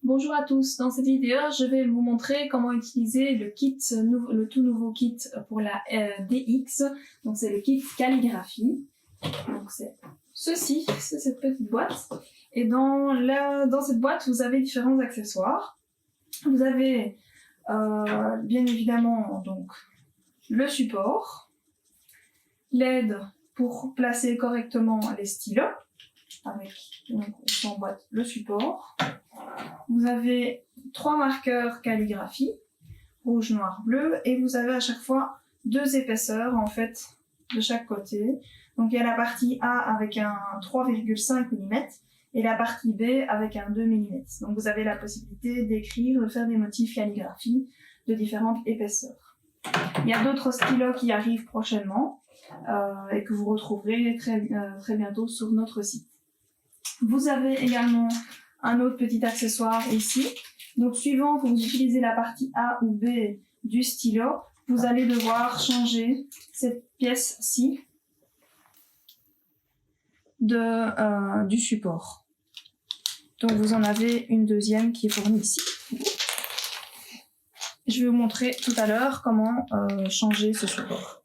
Bonjour à tous, dans cette vidéo je vais vous montrer comment utiliser le tout nouveau kit pour la DX, donc c'est le kit calligraphie. Donc c'est ceci, c'est cette petite boîte, et dans cette boîte vous avez différents accessoires. Vous avez bien évidemment donc le support, l'aide pour placer correctement les stylos, avec donc on s'emboîte le support. Vous avez 3 marqueurs calligraphie, rouge, noir, bleu, et vous avez à chaque fois 2 épaisseurs en fait de chaque côté. Donc il y a la partie A avec un 3,5 mm et la partie B avec un 2 mm. Donc vous avez la possibilité d'écrire, de faire des motifs calligraphie de différentes épaisseurs. Il y a d'autres stylos qui arrivent prochainement et que vous retrouverez très bientôt sur notre site. Vous avez également un autre petit accessoire ici. Donc suivant que vous utilisez la partie A ou B du stylo, vous allez devoir changer cette pièce-ci du support. Donc vous en avez une deuxième qui est fournie ici. Je vais vous montrer tout à l'heure comment changer ce support.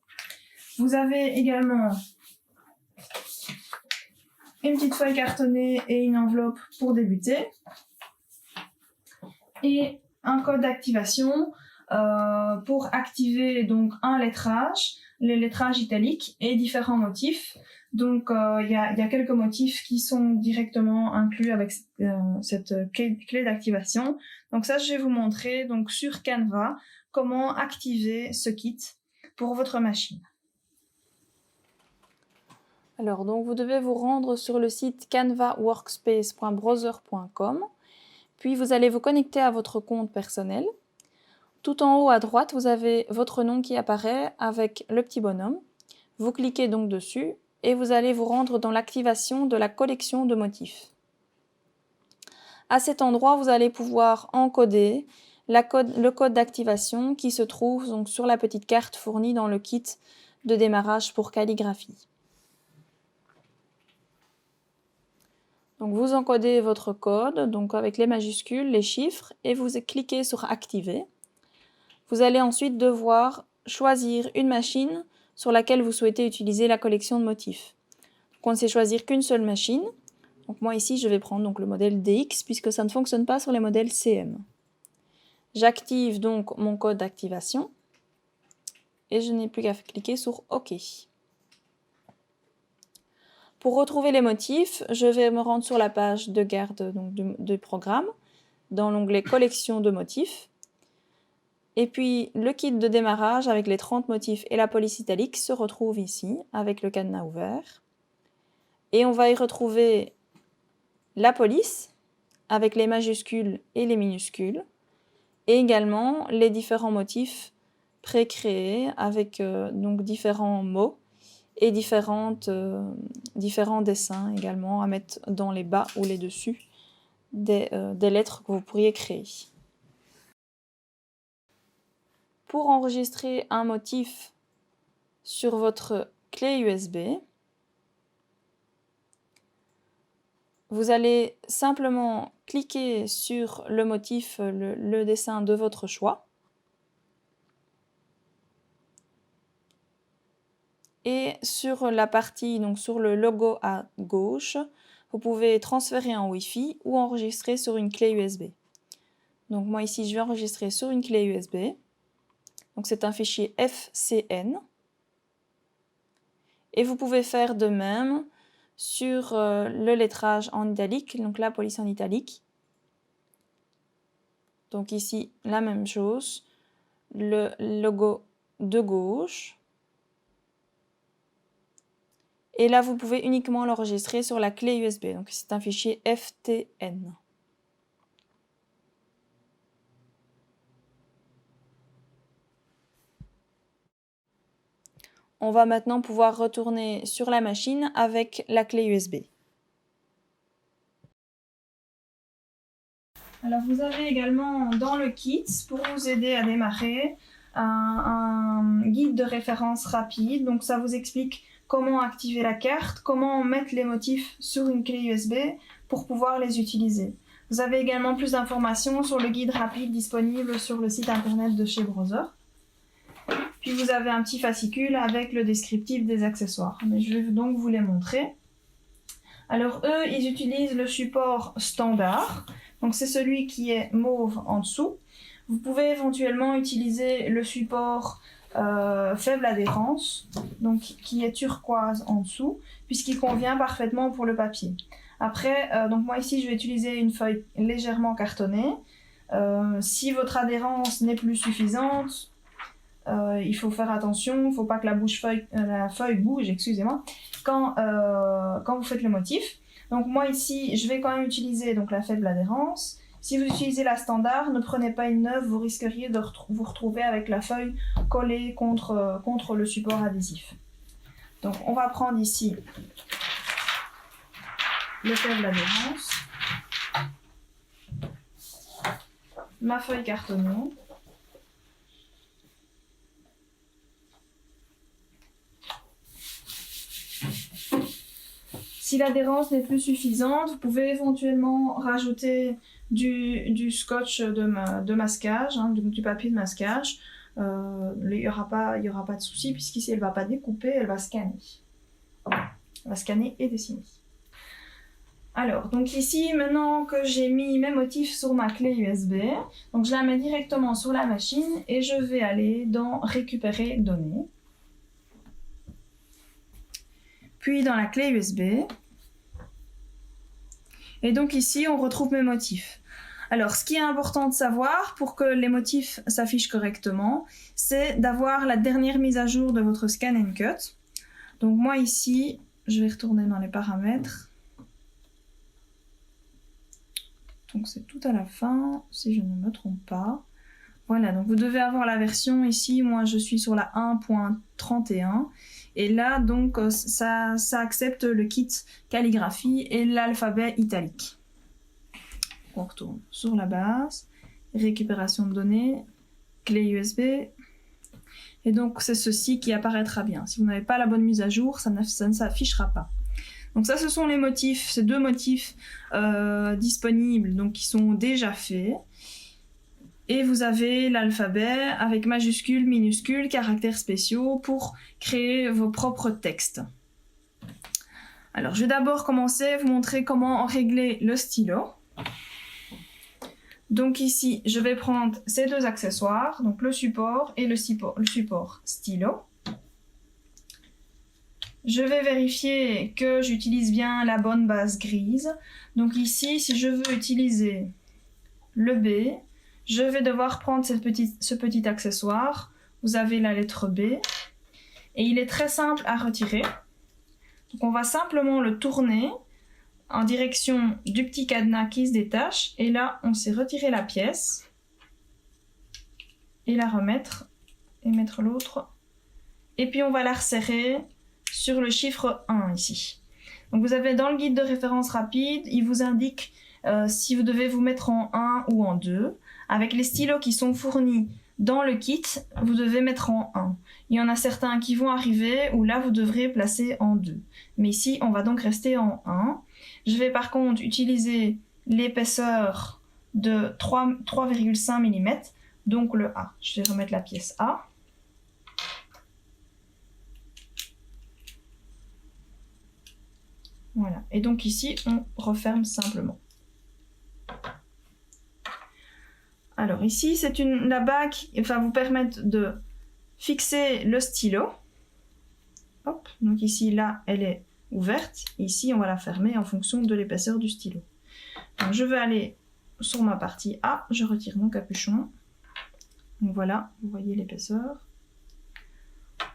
Vous avez également une petite feuille cartonnée et une enveloppe pour débuter. Et un code d'activation pour activer donc un lettrage, les lettrages italiques et différents motifs. Donc il y a quelques motifs qui sont directement inclus avec cette clé d'activation. Donc ça, je vais vous montrer donc sur Canva comment activer ce kit pour votre machine. Alors, donc vous devez vous rendre sur le site canvaworkspace.browser.com, puis vous allez vous connecter à votre compte personnel. Tout en haut à droite, vous avez votre nom qui apparaît avec le petit bonhomme. Vous cliquez donc dessus et vous allez vous rendre dans l'activation de la collection de motifs. À cet endroit, vous allez pouvoir encoder le code d'activation qui se trouve donc sur la petite carte fournie dans le kit de démarrage pour calligraphie. Donc vous encodez votre code donc avec les majuscules, les chiffres, et vous cliquez sur Activer. Vous allez ensuite devoir choisir une machine sur laquelle vous souhaitez utiliser la collection de motifs. Donc on ne sait choisir qu'une seule machine. Donc moi ici je vais prendre donc le modèle DX puisque ça ne fonctionne pas sur les modèles CM. J'active donc mon code d'activation et je n'ai plus qu'à cliquer sur OK. Pour retrouver les motifs, je vais me rendre sur la page de garde donc, du programme, dans l'onglet Collection de motifs. Et puis le kit de démarrage avec les 30 motifs et la police italique se retrouve ici, avec le cadenas ouvert. Et on va y retrouver la police, avec les majuscules et les minuscules, et également les différents motifs pré-créés avec donc différents mots et différents dessins également à mettre dans les bas ou les dessus des lettres que vous pourriez créer. Pour enregistrer un motif sur votre clé USB, vous allez simplement cliquer sur le motif, le dessin de votre choix. Et sur la partie, donc sur le logo à gauche, vous pouvez transférer en Wi-Fi ou enregistrer sur une clé USB. Donc moi ici, je vais enregistrer sur une clé USB. Donc c'est un fichier FCN. Et vous pouvez faire de même sur le lettrage en italique, donc la police en italique. Donc ici, la même chose, le logo de gauche. Et là, vous pouvez uniquement l'enregistrer sur la clé USB. Donc, c'est un fichier FTN. On va maintenant pouvoir retourner sur la machine avec la clé USB. Alors, vous avez également dans le kit, pour vous aider à démarrer, un guide de référence rapide. Donc, ça vous explique comment activer la carte, comment mettre les motifs sur une clé USB pour pouvoir les utiliser. Vous avez également plus d'informations sur le guide rapide disponible sur le site internet de chez Browser. Puis vous avez un petit fascicule avec le descriptif des accessoires. Mais je vais donc vous les montrer. Alors eux, ils utilisent le support standard. Donc c'est celui qui est mauve en dessous. Vous pouvez éventuellement utiliser le support faible adhérence, donc qui est turquoise en dessous, puisqu'il convient parfaitement pour le papier. Après, donc moi ici je vais utiliser une feuille légèrement cartonnée. Si votre adhérence n'est plus suffisante, il faut faire attention, il ne faut pas que la feuille bouge, excusez-moi, quand vous faites le motif. Donc moi ici, je vais quand même utiliser donc, la faible adhérence. Si vous utilisez la standard, ne prenez pas une neuve, vous risqueriez de vous retrouver avec la feuille collée contre le support adhésif. Donc on va prendre ici le faible adhérence, ma feuille cartonnée, si l'adhérence n'est plus suffisante, vous pouvez éventuellement rajouter du scotch de masquage, hein, du papier de masquage. Il n'y aura pas de souci puisqu'ici elle ne va pas découper, elle va scanner. Elle va scanner et dessiner. Alors, donc ici, maintenant que j'ai mis mes motifs sur ma clé USB, donc je la mets directement sur la machine et je vais aller dans récupérer données. Puis dans la clé USB. Et donc ici, on retrouve mes motifs. Alors, ce qui est important de savoir pour que les motifs s'affichent correctement, c'est d'avoir la dernière mise à jour de votre Scan and Cut. Donc moi ici, je vais retourner dans les paramètres. Donc c'est tout à la fin, si je ne me trompe pas. Voilà, donc vous devez avoir la version ici, moi je suis sur la 1.31. Et là, donc, ça accepte le kit calligraphie et l'alphabet italique. On retourne sur la base, récupération de données, clé USB. Et donc, c'est ceci qui apparaîtra bien. Si vous n'avez pas la bonne mise à jour, ça ne s'affichera pas. Donc ça, ce sont les motifs, ces deux motifs disponibles, donc qui sont déjà faits. Et vous avez l'alphabet avec majuscules, minuscules, caractères spéciaux pour créer vos propres textes. Alors, je vais d'abord commencer à vous montrer comment régler le stylo. Donc ici, je vais prendre ces deux accessoires, donc le support et le support stylo. Je vais vérifier que j'utilise bien la bonne base grise. Donc ici, si je veux utiliser le B, je vais devoir prendre ce petit accessoire. Vous avez la lettre B. Et il est très simple à retirer. Donc on va simplement le tourner en direction du petit cadenas qui se détache. Et là, on sait retirer la pièce. Et la remettre. Et mettre l'autre. Et puis on va la resserrer sur le chiffre 1 ici. Donc vous avez dans le guide de référence rapide, il vous indique si vous devez vous mettre en 1 ou en 2. Avec les stylos qui sont fournis dans le kit, vous devez mettre en 1. Il y en a certains qui vont arriver où là vous devrez placer en 2. Mais ici, on va donc rester en 1. Je vais par contre utiliser l'épaisseur de 3,5 mm, donc le A. Je vais remettre la pièce A. Voilà. Et donc ici, on referme simplement. Alors ici, c'est la bague qui va vous permettre de fixer le stylo. Hop, donc ici, là, elle est ouverte. Ici, on va la fermer en fonction de l'épaisseur du stylo. Donc je vais aller sur ma partie A, je retire mon capuchon. Donc voilà, vous voyez l'épaisseur.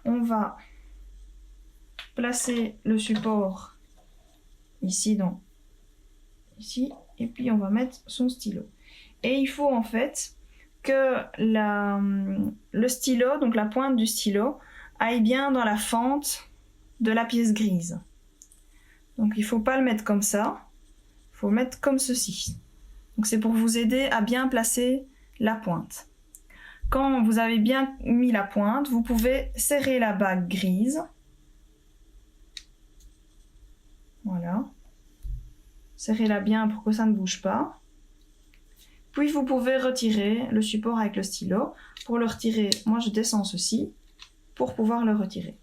On va placer le support ici, et puis on va mettre son stylo. Et il faut en fait que le stylo, donc la pointe du stylo, aille bien dans la fente de la pièce grise. Donc il ne faut pas le mettre comme ça, il faut le mettre comme ceci. Donc c'est pour vous aider à bien placer la pointe. Quand vous avez bien mis la pointe, vous pouvez serrer la bague grise. Voilà. Serrez-la bien pour que ça ne bouge pas. Puis vous pouvez retirer le support avec le stylo. Pour le retirer, moi je descends ceci pour pouvoir le retirer.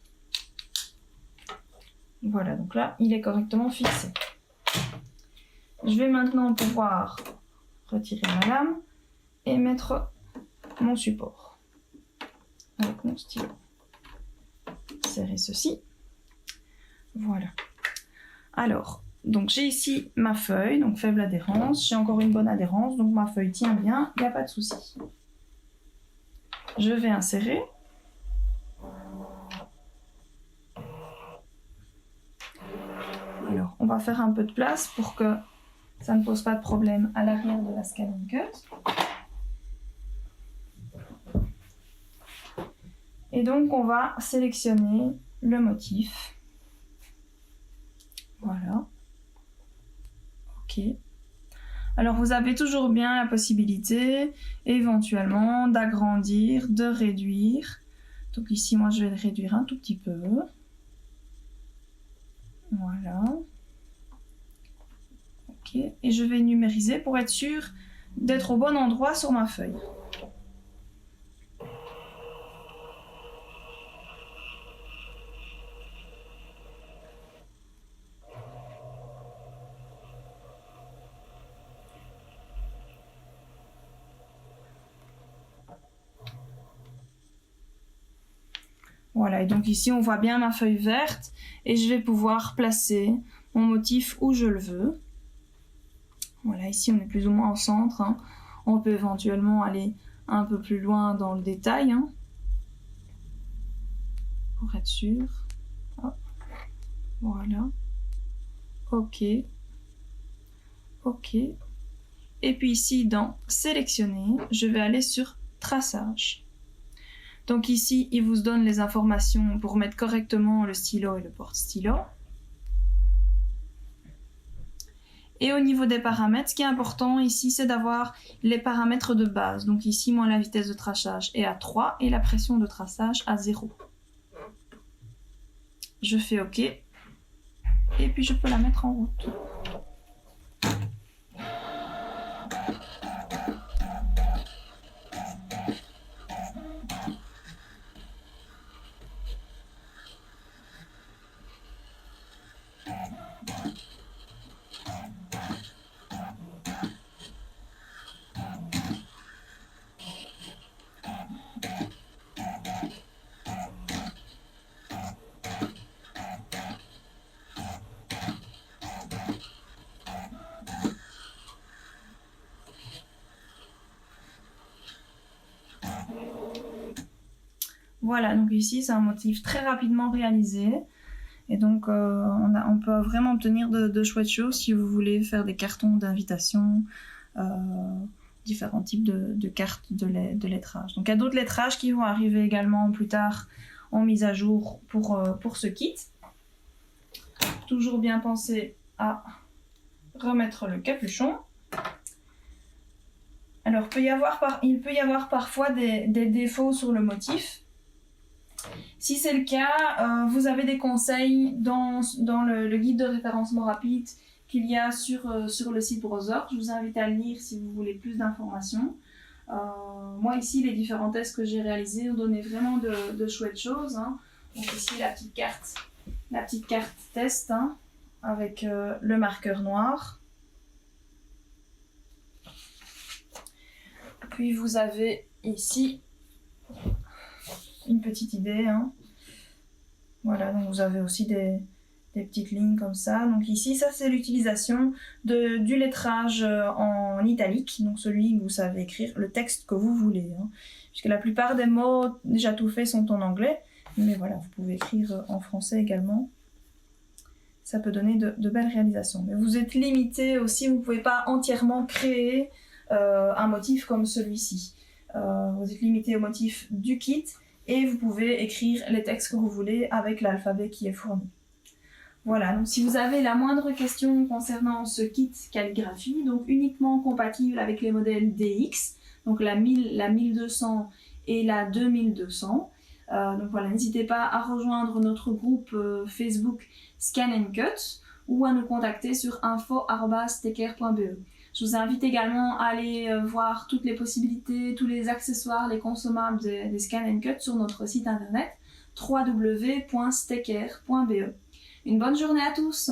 Voilà, donc là, il est correctement fixé. Je vais maintenant pouvoir retirer ma lame et mettre mon support avec mon stylo. Serrer ceci. Voilà. Alors, donc j'ai ici ma feuille, donc faible adhérence. J'ai encore une bonne adhérence, donc ma feuille tient bien, il n'y a pas de souci. Je vais insérer. Alors, on va faire un peu de place pour que ça ne pose pas de problème à l'arrière de la Scan & Cut. Et donc, on va sélectionner le motif. Voilà. Ok. Alors, vous avez toujours bien la possibilité, éventuellement, d'agrandir, de réduire. Donc ici, moi, je vais le réduire un tout petit peu. Voilà. Ok. Et je vais numériser pour être sûr d'être au bon endroit sur ma feuille. Voilà, et donc ici on voit bien ma feuille verte et je vais pouvoir placer mon motif où je le veux. Voilà, ici on est plus ou moins au centre, hein. On peut éventuellement aller un peu plus loin dans le détail, hein, pour être sûr. Hop. Voilà. Ok. Ok. Et puis ici dans sélectionner, je vais aller sur traçage. Donc ici, il vous donne les informations pour mettre correctement le stylo et le porte-stylo. Et au niveau des paramètres, ce qui est important ici, c'est d'avoir les paramètres de base. Donc ici, moi, la vitesse de traçage est à 3 et la pression de traçage à 0. Je fais OK. Et puis, je peux la mettre en route. Voilà, donc ici, c'est un motif très rapidement réalisé. Et donc, on peut vraiment obtenir de chouettes choses si vous voulez faire des cartons d'invitation, différents types de cartes de lettrage. Donc, il y a d'autres lettrages qui vont arriver également plus tard en mise à jour pour ce kit. Toujours bien penser à remettre le capuchon. Alors, il peut y avoir parfois des défauts sur le motif. Si c'est le cas, vous avez des conseils dans le guide de référencement rapide qu'il y a sur le site browser. Je vous invite à le lire si vous voulez plus d'informations. Moi ici, les différents tests que j'ai réalisés ont donné vraiment de chouettes choses, hein. Donc ici, la petite carte test, hein, avec le marqueur noir. Puis vous avez ici une petite idée, hein. Voilà, donc vous avez aussi des petites lignes comme ça. Donc ici, ça c'est l'utilisation du lettrage en italique, donc celui où vous savez écrire le texte que vous voulez, hein. Puisque la plupart des mots déjà tout faits sont en anglais, mais voilà, vous pouvez écrire en français également. Ça peut donner de belles réalisations. Mais vous êtes limité aussi, vous ne pouvez pas entièrement créer un motif comme celui-ci. Vous êtes limité au motif du kit et vous pouvez écrire les textes que vous voulez avec l'alphabet qui est fourni. Voilà, donc si vous avez la moindre question concernant ce kit calligraphie, donc uniquement compatible avec les modèles DX, donc la 1000, la 1200 et la 2200, donc voilà, n'hésitez pas à rejoindre notre groupe Facebook Scan & Cut ou à nous contacter sur info@stecker.be. Je vous invite également à aller voir toutes les possibilités, tous les accessoires, les consommables des Scan & Cut sur notre site internet www.stecker.be. Une bonne journée à tous!